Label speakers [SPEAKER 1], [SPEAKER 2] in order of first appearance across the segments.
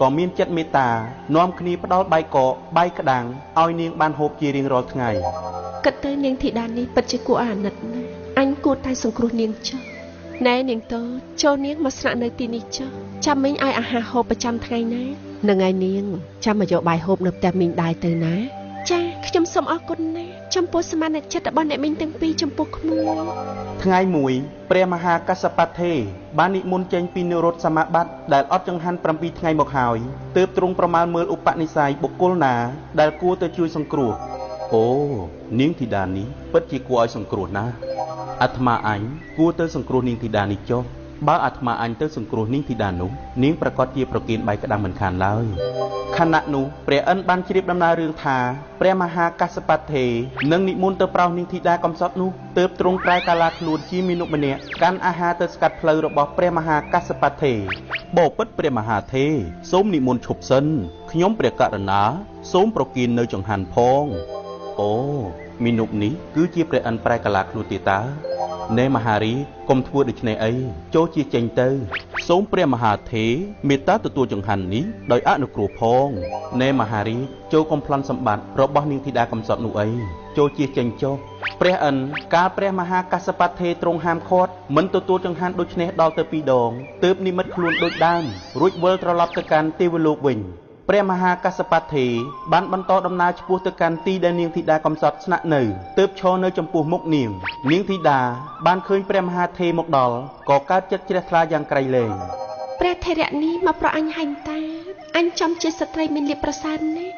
[SPEAKER 1] ក៏មានចិត្តមេត្តានាំគ្នាផ្ដល់បាយកកបាយក្តាំងឲ្យនាងបានហូបជារៀងរាល់ថ្ងៃ
[SPEAKER 2] គិតទៅនាងធីតានេះពិតជាគួរអាណិតណាស់អញគួរតែសង្គ្រោះនាងចុះណែនាងតូចចូលនាងមកស្នាក់នៅទីនេះចុះចាំមីងឲ្យអាហារហូបប្រចាំថ្ងៃណានឹងឯនាងចាំមកយកបាយហូបនៅផ្ទះមីងដែរទៅណាចាខ្ញុំសូមអរគុណណាស់ចំពោះសមានចិត្តរបស់អ្នកមីងទាំងពីរចំពោះក្មួយ
[SPEAKER 1] ថ្ងៃមួយព្រះមហាកសបត្ថេបាននិមន្តចេញពីនិរោធសមាបត្តិដែលអត់ចង្ហាន់7ថ្ងៃមកហើយទើបទ្រង់ប្រមាណមើលឧបនិស្ស័យបុគ្គលណាដែលគួរទៅជួយសង្គ្រោះអូនាងធីតានេះពិតជាគួរឲ្យសង្គ្រោះណាស់អាត្មាអញគួរទៅសង្គ្រោះនាងធីតានេះចុះបើអាត្មាអញទៅសង្គ្រោះនាងធីតានោះនាងប្រកាសជាប្រគិនបាយក្តាំមិនខានឡើយខណៈនោះព្រះឥន្ទបានជ្រាបដំណើររឿងថាព្រះមហាកសបត្ថេនឹងនិមន្តទៅប្រោសនាងធីតាកំសត់នោះទើបទ្រង់ប្រែកាឡាខ្លួនជាមានុម្នាក់កាន់អាហារទៅស្កាត់ផ្លូវរបស់ព្រះមហាកសបត្ថេបបិទ្ធព្រះមហាទេសូមនិមន្តឈប់សិនខ្ញុំព្រះករុណាសូមប្រគិននៅចង្ហាន់ផងអូមានុនេះគឺជាព្រះឥន្ទប្រែកាឡាខ្លួនទេតាណែមហារីកុំធ្វើដូច្នេះអីចូលជាចេញទៅសូមព្រះមហាទេមេត្តាទទួលចង្ហាន់នេះដោយអនុគ្រោះផងណែមហារីចូលកុំប្លន់សម្បត្តិរបស់នាងធីតាកំសត់នោះអីចូលជាចេញចុះព្រះឥន្ទកាលព្រះមហាកសបត្ថេទ្រង់ហាមឃាត់មិនទទួលចង្ហាន់ដូចនេះដល់ទៅ2ដងទើបនិមិត្តខ្លួនដូចដើមរួចវិលត្រឡប់ទៅកាន់ទេវលោកវិញព្រះមហាកសបត្ថេបានបន្តដំណើរឆ្ពោះទៅកាន់ទីដែលនាងធីតាកំសត់ស្នាក់នៅទើបឈរនៅចំពោះមុខនាងធីតាបានឃើញព្រះមហាទេមកដល់ក៏កើតចិត្តជ្រះថ្លាយ៉ាងក្រៃលែង
[SPEAKER 2] ព្រះធរៈនេះមកប្រអញហែងតាអញចំជាស្ត្រីមានលៀបប្រសើរណាស់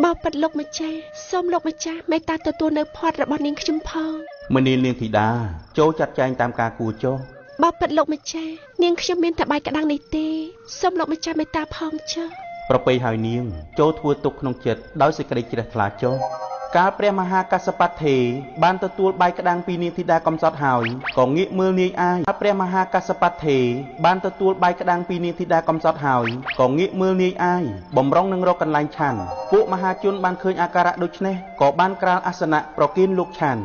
[SPEAKER 2] បបិទ្ធលោកម្ចាស់សូមលោកម្ចាស់មេត្តាទទួលនៅផាត់របស់នាងខ្ញុំផង
[SPEAKER 1] មនាលនាងធីតាចូលចាត់ចែងតាមការគួរចុះ
[SPEAKER 2] បបិទ្ធលោកម្ចាស់នាងខ្ញុំមានតែបាយក្តាំងនេះទេសូមលោកម្ចាស់មេត្តាផងចុះ
[SPEAKER 1] ប្រពៃហើយនាងចូលធ្វើទុកក្នុងចិត្តដោយសេចក្តីជ្រះថ្លាចុះកាលព្រះមហាកសបត្ថេបានទទួលបាយក្តាំងពីនាងធីតាកំសត់ហើយក៏ងាកមើលនាយអាយព្រះមហាកសបត្ថេបានទទួលបាយក្តាំងពីនាងធីតាកំសត់ហើយក៏ងាកមើលនាយអាយបំរុងនឹងរកកន្លែងឆាន់ពួកមហាជនបានឃើញអាការៈដូចនេះក៏បានក្រាលអាសនៈប្រគិនលោកឆាន់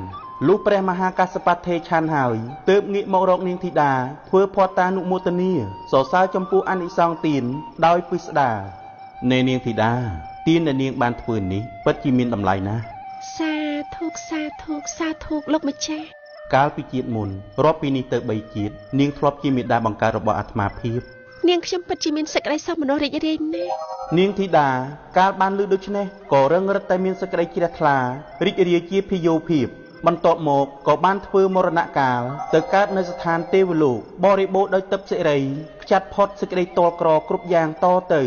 [SPEAKER 1] លុះព្រះមហាកសបត្ថេឆាន់ហើយទើបងាកមករកនាងធីតាធ្វើផតានុមោទនាសរសើរចំពោះអានិសង្សទានដោយពិស្ដារនាងធីតាទានដែលនាងបានធ្វើនេះពិតជាមានតម្លៃណាស់
[SPEAKER 2] សាធុសាធុលោកម្ចាស់
[SPEAKER 1] កាលពីជាតិមុនរាប់ពីនេះទៅ3ជាតិនាងធ្លាប់ជាមេដាបង្កើតរបស់អាត្មាភាព
[SPEAKER 2] នាងខ្ញុំពិតជាមានសេចក្តីសោមនស្សរីករាយណាស់
[SPEAKER 1] នាងធីតាកាលបានឮដូច្នេះក៏រឹងរិតតែមានសេចក្តីជ្រះថ្លារីករាយជាភយោភាពបន្ទាប់មកក៏បានធ្វើមរណកាលទៅកើតនៅស្ថានទេវលោកបរិបូរដោយទឹកសិរីខ្ចាត់ផុតសេចក្តីតលក្រគ្រប់យ៉ាងតទៅ